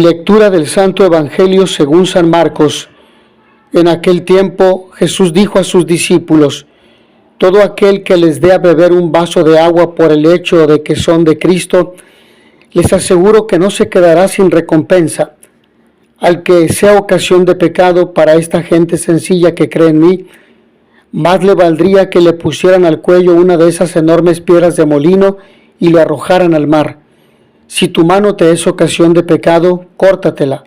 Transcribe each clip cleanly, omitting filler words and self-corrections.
Lectura del Santo Evangelio según San Marcos. En aquel tiempo Jesús dijo a sus discípulos: todo aquel que les dé a beber un vaso de agua por el hecho de que son de Cristo, les aseguro que no se quedará sin recompensa. Al que sea ocasión de pecado para esta gente sencilla que cree en mí, más le valdría que le pusieran al cuello una de esas enormes piedras de molino y lo arrojaran al mar. Si tu mano te es ocasión de pecado, córtatela,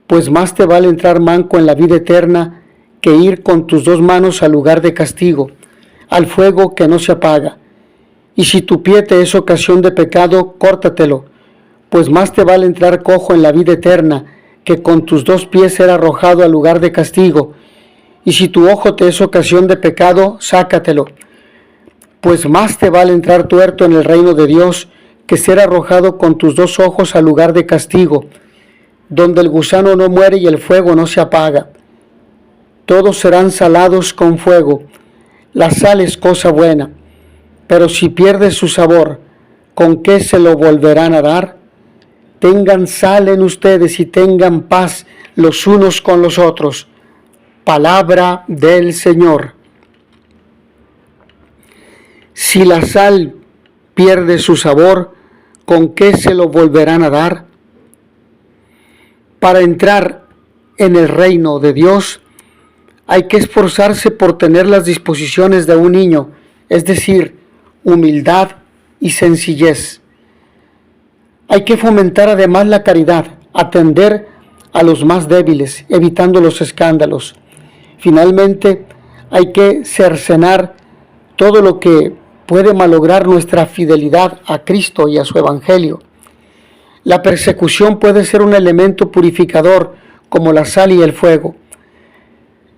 pues más te vale entrar manco en la vida eterna que ir con tus dos manos al lugar de castigo, al fuego que no se apaga. Y si tu pie te es ocasión de pecado, córtatelo, pues más te vale entrar cojo en la vida eterna que con tus dos pies ser arrojado al lugar de castigo. Y si tu ojo te es ocasión de pecado, sácatelo, pues más te vale entrar tuerto en el reino de Dios que ser arrojado con tus dos ojos al lugar de castigo, donde el gusano no muere y el fuego no se apaga. Todos serán salados con fuego. La sal es cosa buena, pero si pierde su sabor, ¿con qué se lo volverán a dar? Tengan sal en ustedes y tengan paz los unos con los otros. Palabra del Señor. Si la sal pierde su sabor, ¿con qué se lo volverán a dar? Para entrar en el reino de Dios, hay que esforzarse por tener las disposiciones de un niño, es decir, humildad y sencillez. Hay que fomentar además la caridad, atender a los más débiles, evitando los escándalos. Finalmente, hay que cercenar todo lo que puede malograr nuestra fidelidad a Cristo y a su Evangelio. La persecución puede ser un elemento purificador como la sal y el fuego.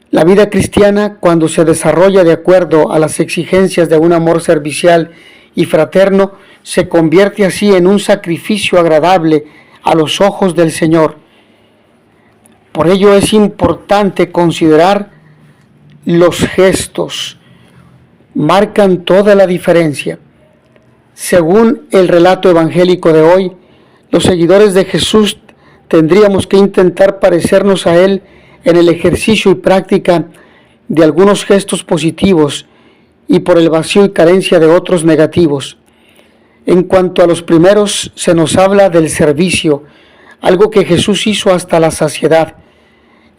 La vida cristiana, cuando se desarrolla de acuerdo a las exigencias de un amor servicial y fraterno, se convierte así en un sacrificio agradable a los ojos del Señor. Por ello es importante considerar los gestos. Marcan toda la diferencia. Según el relato evangélico de hoy, los seguidores de Jesús tendríamos que intentar parecernos a Él en el ejercicio y práctica de algunos gestos positivos y por el vacío y carencia de otros negativos. En cuanto a los primeros, se nos habla del servicio, algo que Jesús hizo hasta la saciedad.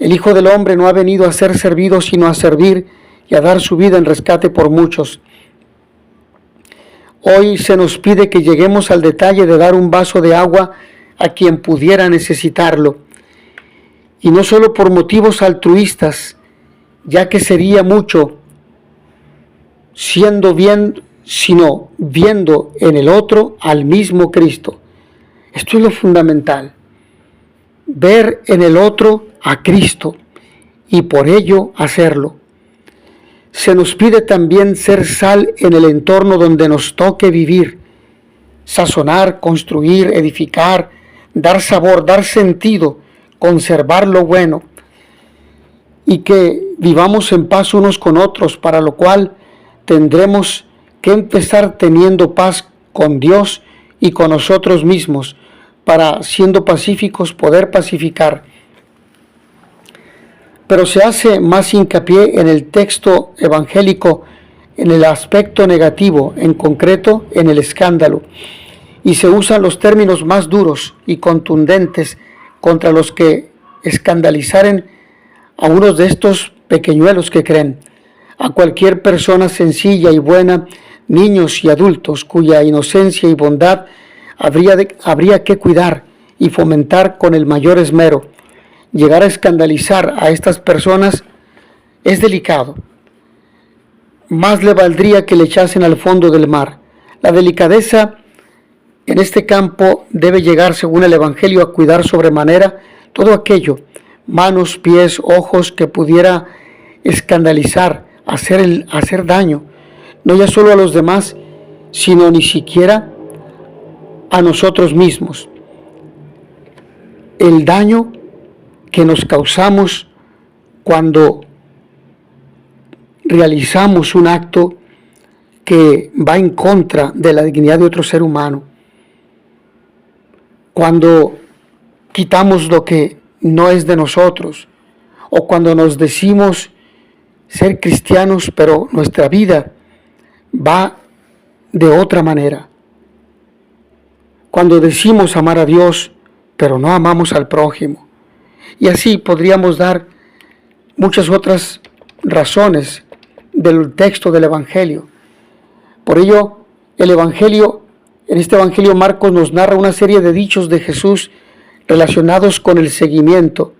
El Hijo del Hombre no ha venido a ser servido, sino a servir y a dar su vida en rescate por muchos. Hoy se nos pide que lleguemos al detalle de dar un vaso de agua a quien pudiera necesitarlo. Y no solo por motivos altruistas, ya que sería mucho siendo bien, sino viendo en el otro al mismo Cristo. Esto es lo fundamental. Ver en el otro a Cristo y por ello hacerlo. Se nos pide también ser sal en el entorno donde nos toque vivir, sazonar, construir, edificar, dar sabor, dar sentido, conservar lo bueno, y que vivamos en paz unos con otros, para lo cual tendremos que empezar teniendo paz con Dios y con nosotros mismos, para, siendo pacíficos, poder pacificar. Pero se hace más hincapié en el texto evangélico en el aspecto negativo, en concreto en el escándalo, y se usan los términos más duros y contundentes contra los que escandalizaren a unos de estos pequeñuelos que creen, a cualquier persona sencilla y buena, niños y adultos cuya inocencia y bondad habría que cuidar y fomentar con el mayor esmero. Llegar a escandalizar a estas personas es delicado. Más le valdría que le echasen al fondo del mar. La delicadeza en este campo debe llegar, según el Evangelio, a cuidar sobremanera todo aquello, manos, pies, ojos, que pudiera escandalizar, hacer daño, no ya solo a los demás, sino ni siquiera a nosotros mismos. El daño que nos causamos cuando realizamos un acto que va en contra de la dignidad de otro ser humano. Cuando quitamos lo que no es de nosotros, o cuando nos decimos ser cristianos, pero nuestra vida va de otra manera. Cuando decimos amar a Dios, pero no amamos al prójimo. Y así podríamos dar muchas otras razones del texto del Evangelio. Por ello, en este Evangelio Marcos nos narra una serie de dichos de Jesús relacionados con el seguimiento,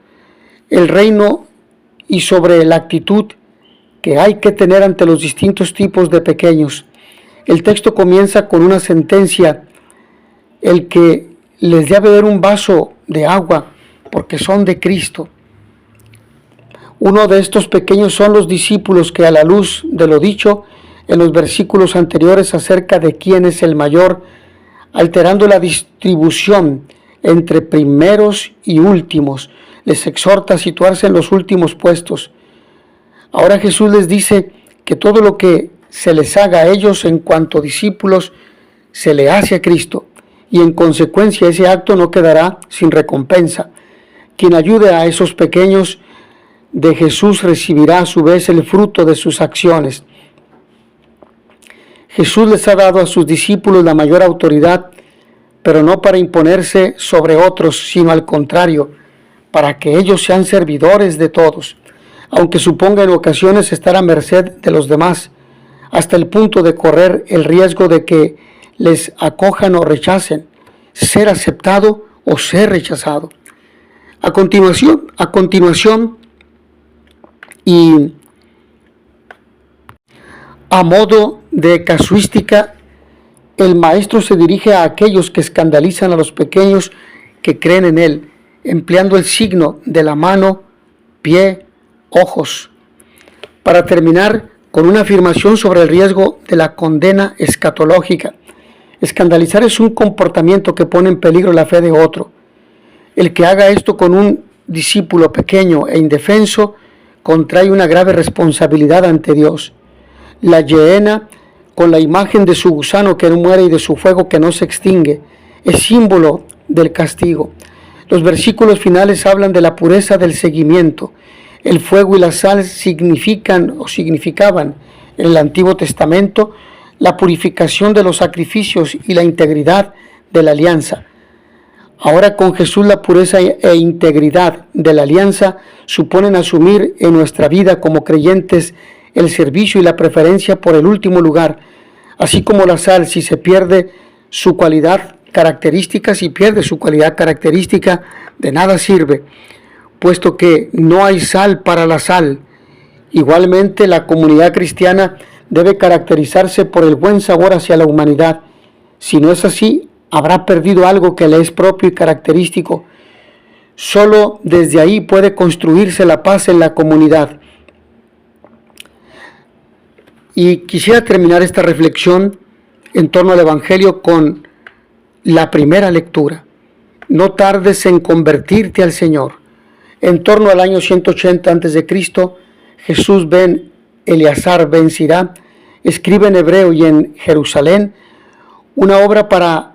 el reino y sobre la actitud que hay que tener ante los distintos tipos de pequeños. El texto comienza con una sentencia: el que les dé a beber un vaso de agua, porque son de Cristo. Uno de estos pequeños son los discípulos que, a la luz de lo dicho en los versículos anteriores acerca de quién es el mayor, alterando la distribución entre primeros y últimos, les exhorta a situarse en los últimos puestos. Ahora Jesús les dice que todo lo que se les haga a ellos en cuanto discípulos se le hace a Cristo, y en consecuencia ese acto no quedará sin recompensa. Quien ayude a esos pequeños de Jesús recibirá a su vez el fruto de sus acciones. Jesús les ha dado a sus discípulos la mayor autoridad, pero no para imponerse sobre otros, sino al contrario, para que ellos sean servidores de todos, aunque suponga en ocasiones estar a merced de los demás, hasta el punto de correr el riesgo de que les acojan o rechacen, ser aceptado o ser rechazado. A continuación, y a modo de casuística, el maestro se dirige a aquellos que escandalizan a los pequeños que creen en él, empleando el signo de la mano, pie, ojos, para terminar con una afirmación sobre el riesgo de la condena escatológica. Escandalizar es un comportamiento que pone en peligro la fe de otro. El que haga esto con un discípulo pequeño e indefenso contrae una grave responsabilidad ante Dios. La hiena, con la imagen de su gusano que no muere y de su fuego que no se extingue, es símbolo del castigo. Los versículos finales hablan de la pureza del seguimiento. El fuego y la sal significaban en el Antiguo Testamento la purificación de los sacrificios y la integridad de la alianza. Ahora con Jesús la pureza e integridad de la alianza suponen asumir en nuestra vida como creyentes el servicio y la preferencia por el último lugar, así como la sal, si pierde su cualidad característica, de nada sirve, puesto que no hay sal para la sal. Igualmente, la comunidad cristiana debe caracterizarse por el buen sabor hacia la humanidad. Si no es así, habrá perdido algo que le es propio y característico. Solo desde ahí puede construirse la paz en la comunidad. Y quisiera terminar esta reflexión en torno al Evangelio con la primera lectura. No tardes en convertirte al Señor. En torno al año 180 a.C., Jesús ben Eleazar ben Sirá escribe en hebreo y en Jerusalén una obra para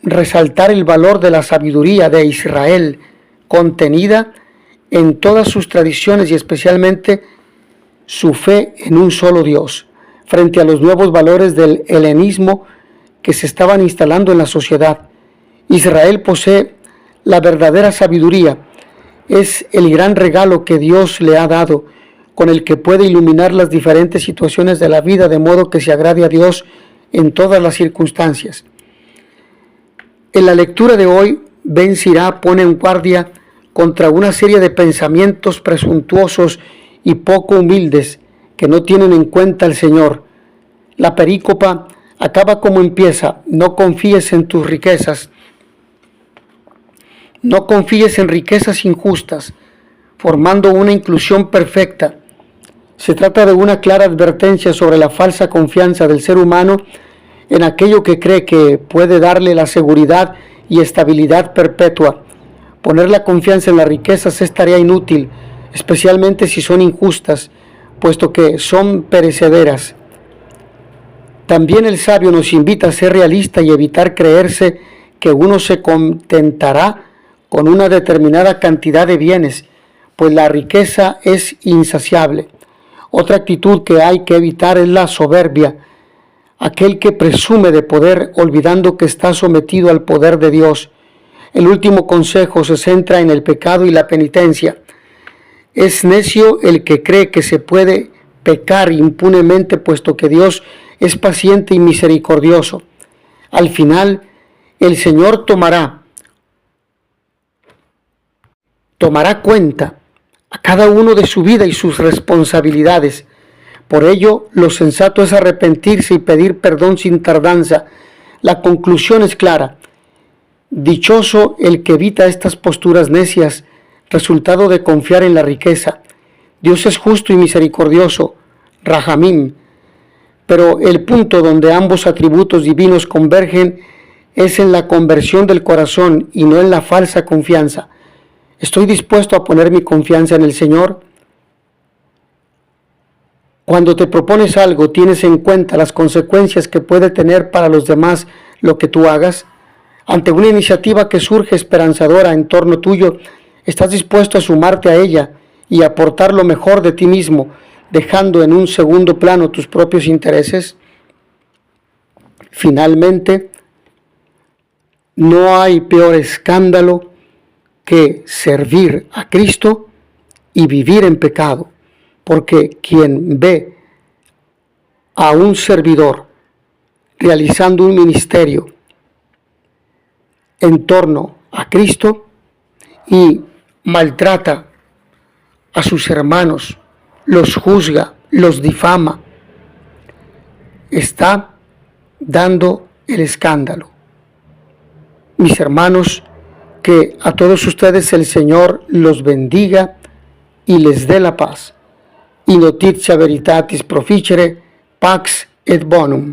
resaltar el valor de la sabiduría de Israel, contenida en todas sus tradiciones y especialmente su fe en un solo Dios, frente a los nuevos valores del helenismo que se estaban instalando en la sociedad. Israel posee la verdadera sabiduría, es el gran regalo que Dios le ha dado, con el que puede iluminar las diferentes situaciones de la vida de modo que se agrade a Dios en todas las circunstancias. En la lectura de hoy, Ben Sirá pone en guardia contra una serie de pensamientos presuntuosos y poco humildes que no tienen en cuenta al Señor. La perícopa acaba como empieza: no confíes en tus riquezas. No confíes en riquezas injustas, formando una inclusión perfecta. Se trata de una clara advertencia sobre la falsa confianza del ser humano en aquello que cree que puede darle la seguridad y estabilidad perpetua. Poner la confianza en las riquezas es tarea inútil, especialmente si son injustas, puesto que son perecederas. También el sabio nos invita a ser realista y evitar creerse que uno se contentará con una determinada cantidad de bienes, pues la riqueza es insaciable. Otra actitud que hay que evitar es la soberbia, aquel que presume de poder olvidando que está sometido al poder de Dios. El último consejo se centra en el pecado y la penitencia. Es necio el que cree que se puede pecar impunemente, puesto que Dios es paciente y misericordioso. Al final, el Señor tomará cuenta a cada uno de su vida y sus responsabilidades. Por ello, lo sensato es arrepentirse y pedir perdón sin tardanza. La conclusión es clara. Dichoso el que evita estas posturas necias, resultado de confiar en la riqueza. Dios es justo y misericordioso, Rahamim. Pero el punto donde ambos atributos divinos convergen es en la conversión del corazón y no en la falsa confianza. ¿Estoy dispuesto a poner mi confianza en el Señor? Cuando te propones algo, ¿tienes en cuenta las consecuencias que puede tener para los demás lo que tú hagas? Ante una iniciativa que surge esperanzadora en torno tuyo, ¿estás dispuesto a sumarte a ella y aportar lo mejor de ti mismo, dejando en un segundo plano tus propios intereses? Finalmente, no hay peor escándalo que servir a Cristo y vivir en pecado, porque quien ve a un servidor realizando un ministerio en torno a Cristo y maltrata a sus hermanos, los juzga, los difama, está dando el escándalo. Mis hermanos, que a todos ustedes el Señor los bendiga y les dé la paz. In notitia veritatis proficere, pax et bonum.